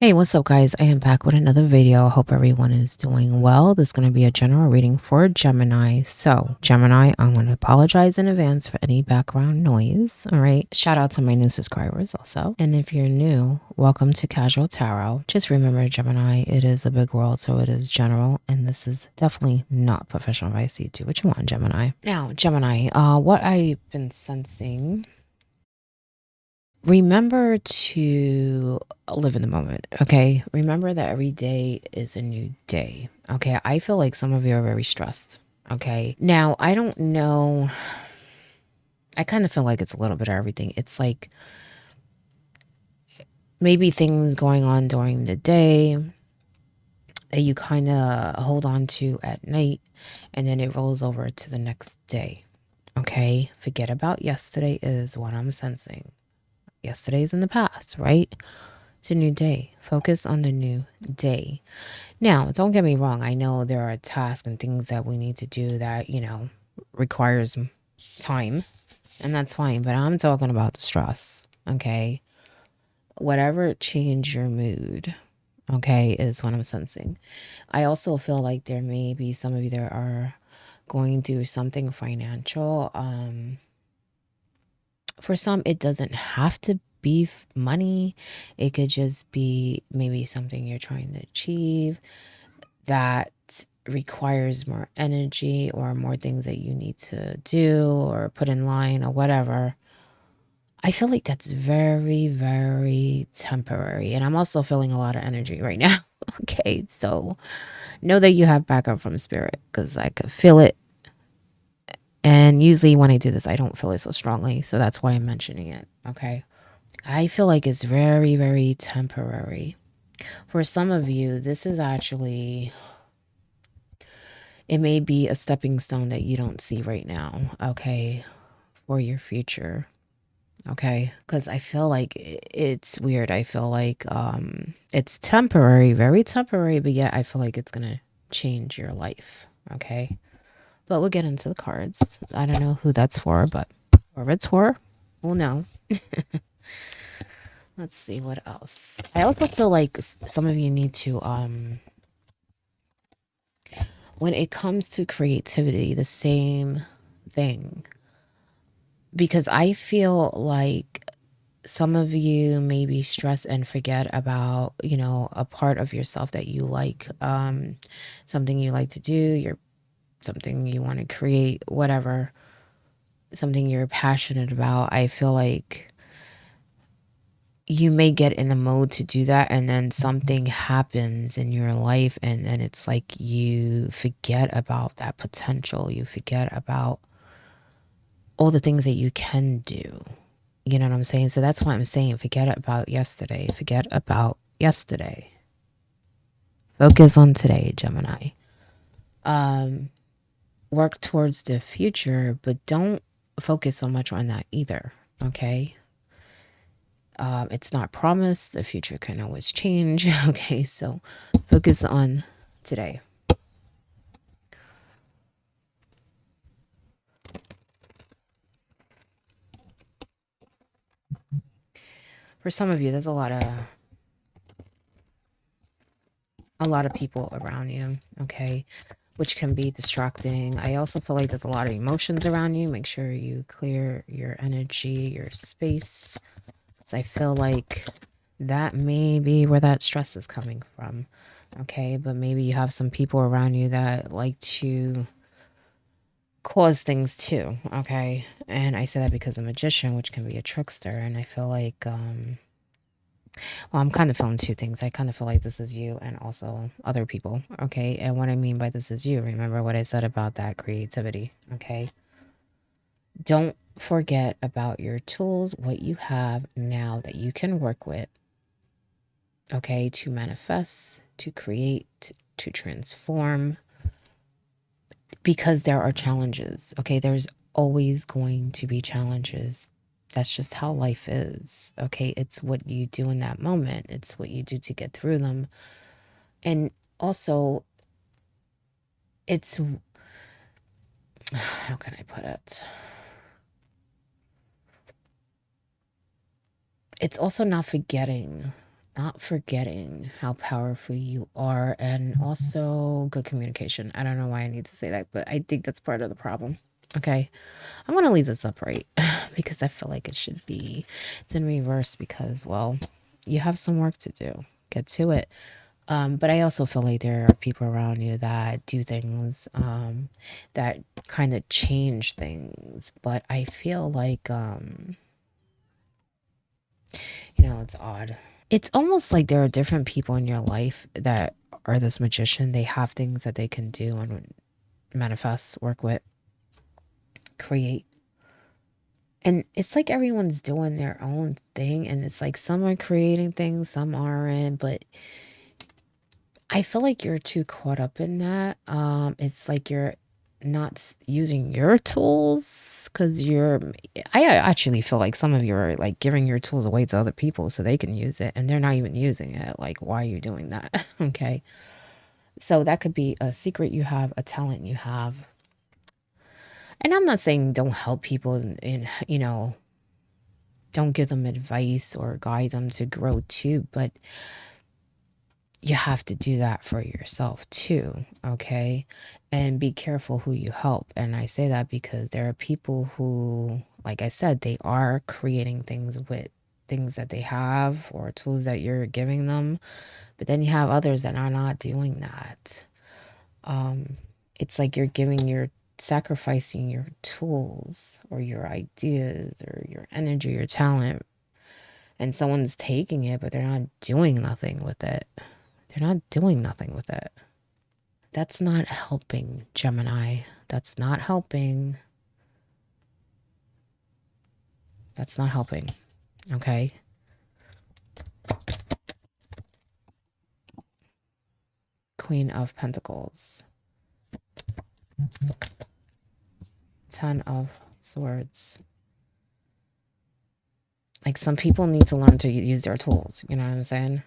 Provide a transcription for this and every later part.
Hey, what's up, guys? I am back with another video. I hope everyone is doing well. This is going to be a general reading for Gemini. So, Gemini, I want to apologize in advance for any background noise. All right. Shout out to my new subscribers also. And if you're new, welcome to Casual Tarot. Just remember, Gemini, it is a big world, so it is general. And this is definitely not professional advice. You do what you want, Gemini. Now, Gemini, what I've been sensing. Remember to live in the moment, okay? Remember that every day is a new day, okay? I feel like some of you are very stressed, okay? Now, I don't know. I kind of feel like it's a little bit of everything. It's like maybe things going on during the day that you kind of hold on to at night, and then it rolls over to the next day, okay? Forget about yesterday is what I'm sensing. Yesterday's in the past, right? It's a new day. Focus on the new day. Now, don't get me wrong. I know there are tasks and things that we need to do that, requires time, and that's fine. But I'm talking about the stress, okay? Whatever change your mood, okay, is what I'm sensing. I also feel like there may be some of you that are going through something financial. For some, it doesn't have to be money. It could just be maybe something you're trying to achieve that requires more energy or more things that you need to do or put in line or whatever. I feel like that's very, very temporary. And I'm also feeling a lot of energy right now. Okay, so know that you have backup from spirit because I could feel it. And usually when I do this, I don't feel it so strongly. So that's why I'm mentioning it. Okay. I feel like it's very, very temporary. For some of you, this is actually, it may be a stepping stone that you don't see right now, okay, for your future, okay? Because I feel like it's weird. I feel like it's temporary, very temporary, but yet I feel like it's going to change your life, okay? But we'll get into the cards. I don't know who that's for, but whoever it's for, we'll know. Let's see what else. I also feel like some of you need to when it comes to creativity, the same thing. Because I feel like some of you maybe stress and forget about, a part of yourself that you like, something you like to do, something you want to create, whatever, something you're passionate about. I feel like you may get in the mode to do that, and then something happens in your life, and then it's like you forget about that potential. You forget about all the things that you can do. You know what I'm saying? So that's why I'm saying forget about yesterday. Forget about yesterday. Focus on today, Gemini. Work towards the future, but don't focus so much on that either. Okay. It's not promised. The future can always change. Okay, so focus on today. For some of you, there's a lot of people around you, okay, which can be distracting. I also feel like there's a lot of emotions around you. Make sure you clear your energy, your space. So I feel like that may be where that stress is coming from. Okay, but maybe you have some people around you that like to cause things too. Okay, and I say that because a magician, which can be a trickster, and I feel like well, I'm kind of feeling two things. I kind of feel like this is you and also other people. Okay, and what I mean by this is you, remember what I said about that creativity. Okay, don't forget about your tools, what you have now that you can work with, okay, to manifest, to create, to transform, because there are challenges. Okay, there's always going to be challenges. That's just how life is. Okay, it's what you do in that moment, it's what you do to get through them. And also, it's, how can I put it? It's also not forgetting not forgetting how powerful you are, and also good communication. I don't know why I need to say that, but I think that's part of the problem. Okay. I'm going to leave this upright because I feel like it should be, it's in reverse because, well, you have some work to do. Get to it. But I also feel like there are people around you that do things that kind of change things. But I feel like, it's odd. It's almost like there are different people in your life that are this magician. They have things that they can do and manifest, work with, create. And it's like everyone's doing their own thing. And it's like some are creating things, some aren't. But I feel like you're too caught up in that. It's like you're not using your tools because I actually feel like some of you are like giving your tools away to other people so they can use it and they're not even using it. Like, why are you doing that? Okay. So that could be a secret you have, a talent you have. And I'm not saying don't help people and don't give them advice or guide them to grow too, but you have to do that for yourself too, okay? And be careful who you help. And I say that because there are people who, like I said, they are creating things with things that they have or tools that you're giving them. But then you have others that are not doing that. It's like you're sacrificing your tools or your ideas or your energy, your talent, and someone's taking it, but they're not doing nothing with it. They're not doing nothing with it. That's not helping, Gemini. That's not helping. That's not helping. Okay? Queen of Pentacles. 10 of Swords. Like some people need to learn to use their tools. You know what I'm saying?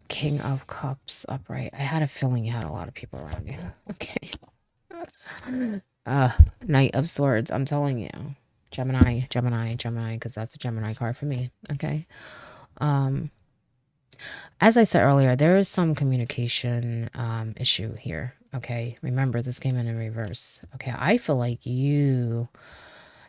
King of Cups upright. I had a feeling you had a lot of people around you. Okay. Knight of Swords. I'm telling you. Gemini, Gemini, Gemini, because that's a Gemini card for me. Okay. As I said earlier, there is some communication issue here. Okay. Remember, this came in reverse. Okay. I feel like you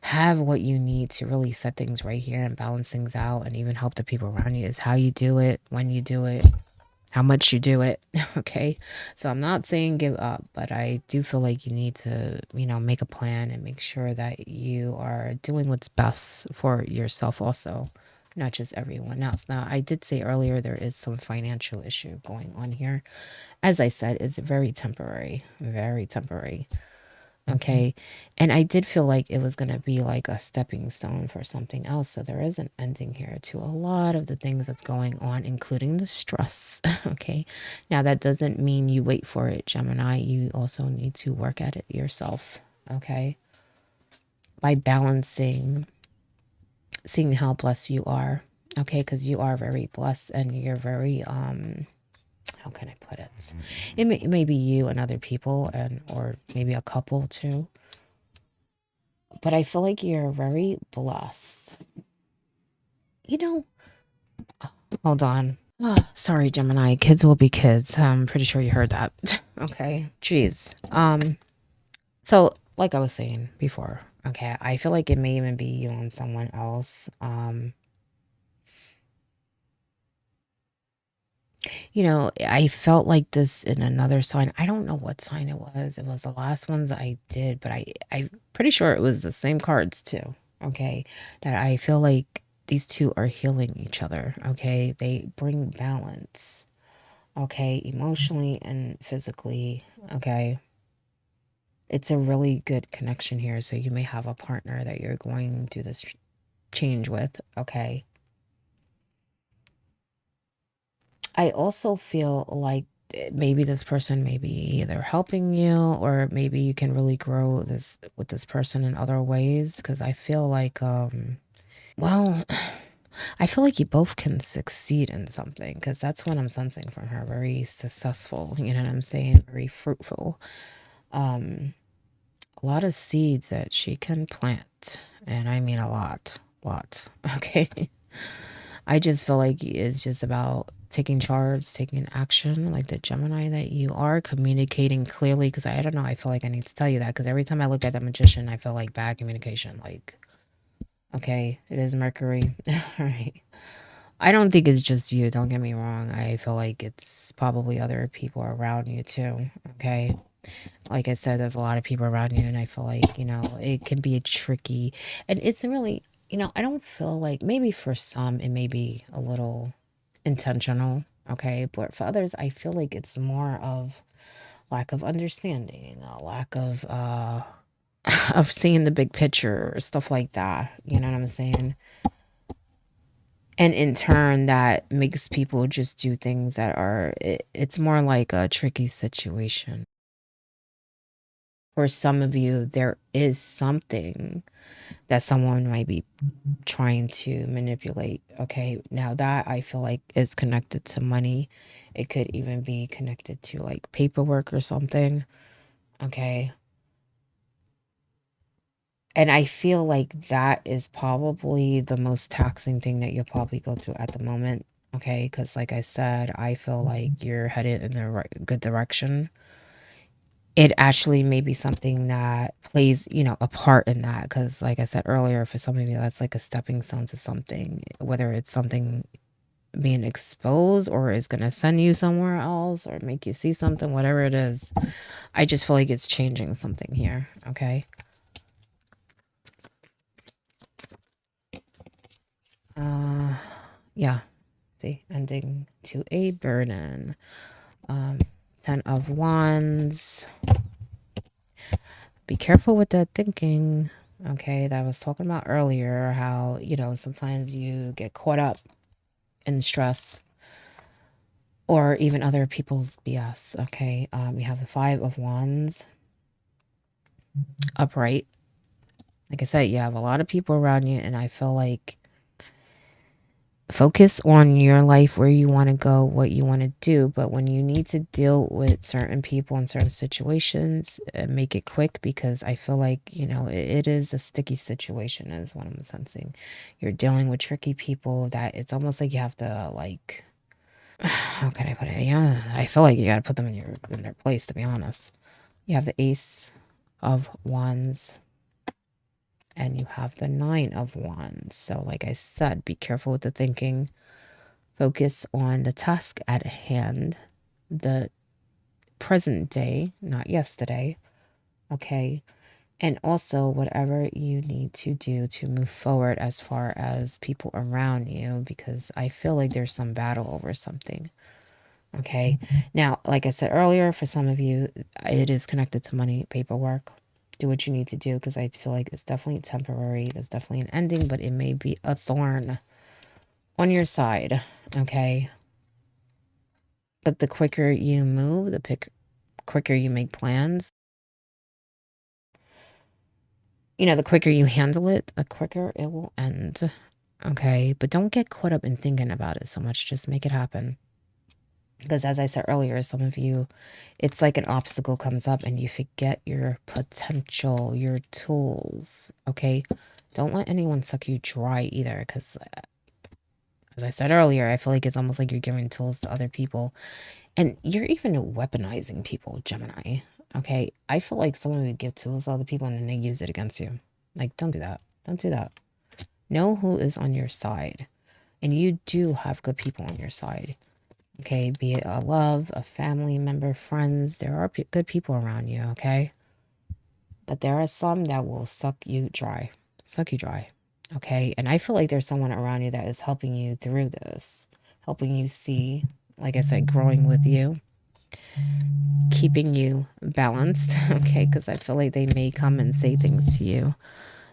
have what you need to really set things right here and balance things out and even help the people around you. Is how you do it, when you do it, how much you do it. Okay. So I'm not saying give up, but I do feel like you need to, make a plan and make sure that you are doing what's best for yourself also, not just everyone else. Now, I did say earlier there is some financial issue going on here. As I said, it's very temporary, very temporary. Okay. And I did feel like it was going to be like a stepping stone for something else. So there is an ending here to a lot of the things that's going on, including the stress. Okay. Now, that doesn't mean you wait for it, Gemini. You also need to work at it yourself. Okay. By balancing, seeing how blessed you are. Okay. Because you are very blessed and you're very, how can I put it? It may be you and other people or maybe a couple too. But I feel like you're very blessed. Hold on. Oh, sorry, Gemini. Kids will be kids. I'm pretty sure you heard that. Okay. Jeez. So like I was saying before, okay, I feel like it may even be you and someone else. I felt like this in another sign. I don't know what sign it was. It was the last ones I did, but I'm pretty sure it was the same cards too. Okay. That I feel like these two are healing each other. Okay. They bring balance. Okay. Emotionally and physically. Okay. It's a really good connection here. So you may have a partner that you're going through this change with. Okay. I also feel like maybe this person may be either helping you or maybe you can really grow this with this person in other ways. Because I feel like, well, I feel like you both can succeed in something because that's what I'm sensing from her. Very successful, you know what I'm saying? Very fruitful. a lot of seeds that she can plant. And I mean a lot. Okay. I just feel like it's just about taking charge, taking action, like the Gemini that you are, communicating clearly. Because I don't know, I feel like I need to tell you that. Because every time I look at the Magician, I feel like bad communication. Like, okay, it is Mercury. All right. I don't think it's just you. Don't get me wrong. I feel like it's probably other people around you too. Okay. Like I said, there's a lot of people around you, and I feel like, it can be a tricky, and it's really, I don't feel like, maybe for some, it may be a little intentional. Okay. But for others, I feel like it's more of lack of understanding, a lack of seeing the big picture, stuff like that. You know what I'm saying? And in turn, that makes people just do things that are, it's more like a tricky situation. For some of you, there is something that someone might be trying to manipulate. Okay. Now, that I feel like is connected to money. It could even be connected to like paperwork or something. Okay. And I feel like that is probably the most taxing thing that you'll probably go through at the moment. Okay. Because, like I said, I feel like you're headed in the good direction. It actually may be something that plays, a part in that. Because, like I said earlier, for some of you, that's like a stepping stone to something, whether it's something being exposed or is going to send you somewhere else or make you see something, whatever it is. I just feel like it's changing something here. Okay. Yeah. See, ending to a burden. 10 of Wands. Be careful with that thinking. Okay, that I was talking about earlier, how, sometimes you get caught up in stress or even other people's BS. Okay, we have the 5 of Wands upright. Like I said, you have a lot of people around you, and I feel like focus on your life, where you want to go, what you want to do. But when you need to deal with certain people in certain situations, make it quick, because I feel like, it is a sticky situation, is what I'm sensing. You're dealing with tricky people that it's almost like you have to, like, how can I put it? Yeah, I feel like you got to put them in their place, to be honest. You have the Ace of Wands. And you have the 9 of Wands. So, like I said, be careful with the thinking. Focus on the task at hand, the present day, not yesterday. Okay. And also, whatever you need to do to move forward as far as people around you, because I feel like there's some battle over something. Okay. Now, like I said earlier, for some of you, it is connected to money, paperwork. Do what you need to do, because I feel like it's definitely temporary. There's definitely an ending, but it may be a thorn on your side. Okay. But the quicker you move, the quicker you make plans, the quicker you handle it, the quicker it will end. Okay. But don't get caught up in thinking about it so much. Just make it happen. Because, as I said earlier, some of you, it's like an obstacle comes up and you forget your potential, your tools. Okay. Don't let anyone suck you dry either. Because, as I said earlier, I feel like it's almost like you're giving tools to other people. And you're even weaponizing people, Gemini. Okay. I feel like some of you give tools to other people and then they use it against you. Like, don't do that. Don't do that. Know who is on your side. And you do have good people on your side. Okay, be it a love, a family member, friends. There are good people around you, okay? But there are some that will suck you dry. Suck you dry, okay? And I feel like there's someone around you that is helping you through this, helping you see, like I said, growing with you, keeping you balanced, okay? Because I feel like they may come and say things to you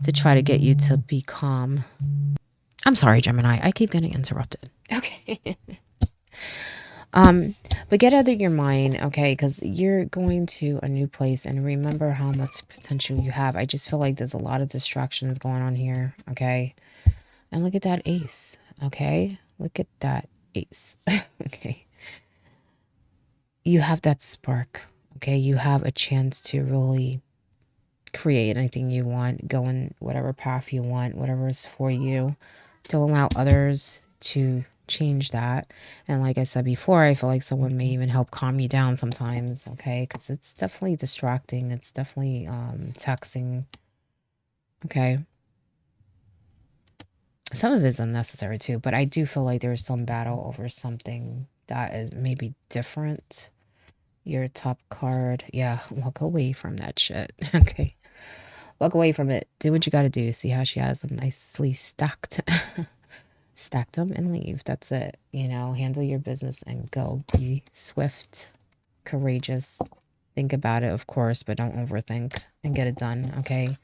to try to get you to be calm. I'm sorry, Gemini. I keep getting interrupted. Okay. But get out of your mind, okay? Because you're going to a new place, and remember how much potential you have. I just feel like there's a lot of distractions going on here, okay? And look at that ace, okay? Look at that ace, okay? You have that spark, okay? You have a chance to really create anything you want, go in whatever path you want, whatever is for you. Don't allow others to change that. And like I said before, I feel like someone may even help calm you down sometimes, okay? Because it's definitely distracting. It's definitely taxing, okay? Some of it's unnecessary too, but I do feel like there's some battle over something that is maybe different. Your top card. Yeah, walk away from that shit, okay? Walk away from it. Do what you gotta do. See how she has them nicely stacked. Stack them and leave. That's it. You know, handle your business and go. Be swift, courageous. Think about it, of course, but don't overthink and get it done. Okay.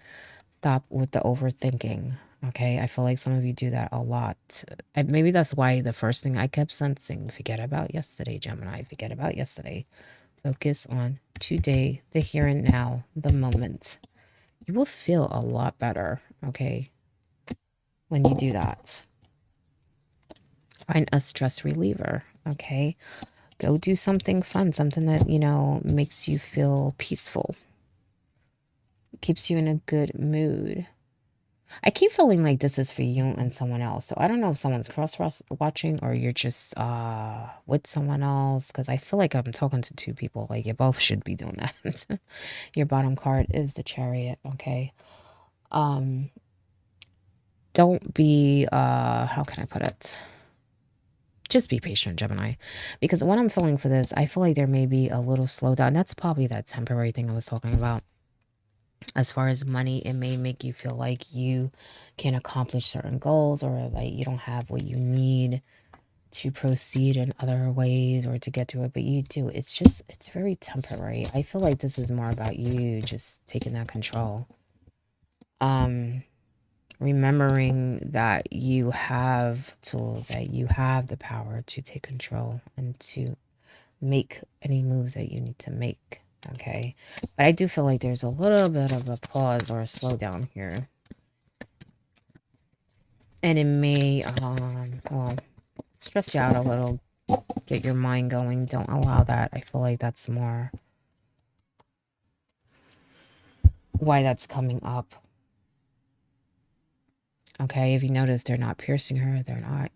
Stop with the overthinking. Okay. I feel like some of you do that a lot. Maybe that's why the first thing I kept sensing, forget about yesterday, Gemini. Forget about yesterday. Focus on today, the here and now, the moment. You will feel a lot better. Okay. When you do that. Find a stress reliever, okay? Go do something fun, something that, you know, makes you feel peaceful. Keeps you in a good mood. I keep feeling like this is for you and someone else. So I don't know if someone's cross-watching or you're just with someone else. Because I feel like I'm talking to two people. Like you both should be doing that. Your bottom card is the Chariot, okay? Don't be, how can I put it? Just be patient, Gemini, because when I'm feeling for this, I feel like there may be a little slowdown. That's probably that temporary thing I was talking about. As far as money, it may make you feel like you can accomplish certain goals or like you don't have what you need to proceed in other ways or to get to it, but you do. It's very temporary. I feel like this is more about you just taking that control. Remembering that you have tools, that you have the power to take control and to make any moves that you need to make, okay? But I do feel like there's a little bit of a pause or a slowdown here. And it may, well, stress you out a little, get your mind going. Don't allow that. I feel like that's more why that's coming up. Okay, if you notice, they're not piercing her. They're not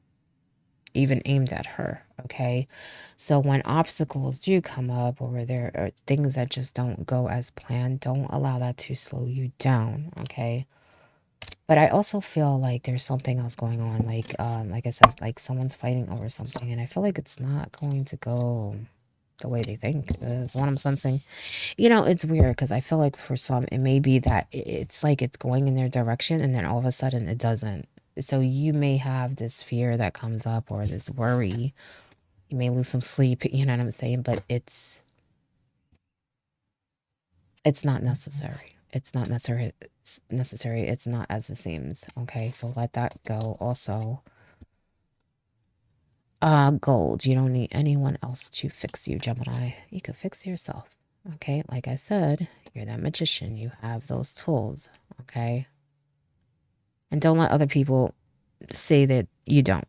even aimed at her, okay? So when obstacles do come up or there are things that just don't go as planned, don't allow that to slow you down, okay? But I also feel like there's something else going on, like I said, like someone's fighting over something, and I feel like it's not going to go the way they think. Is what I'm sensing. You know, it's weird because I feel like for some, it may be that it's like it's going in their direction and then all of a sudden it doesn't. So you may have this fear that comes up or this worry. You may lose some sleep, you know what I'm saying? But it's not necessary. It's not necessary. It's necessary. It's not as it seems. Okay, so let that go. Also, gold. You don't need anyone else to fix you, Gemini. You could fix yourself. Okay, like I said, you're that magician. You have those tools. Okay, and don't let other people say that you don't.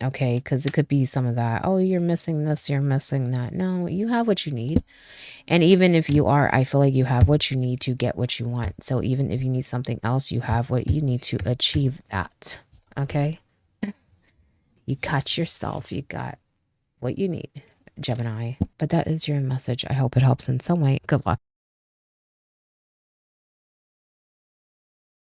Okay, because it could be some of that. Oh, you're missing this. You're missing that. No, you have what you need. And even if you are, I feel like you have what you need to get what you want. So even if you need something else, you have what you need to achieve that. Okay? You got yourself. You got what you need, Gemini. But that is your message. I hope it helps in some way. Good luck.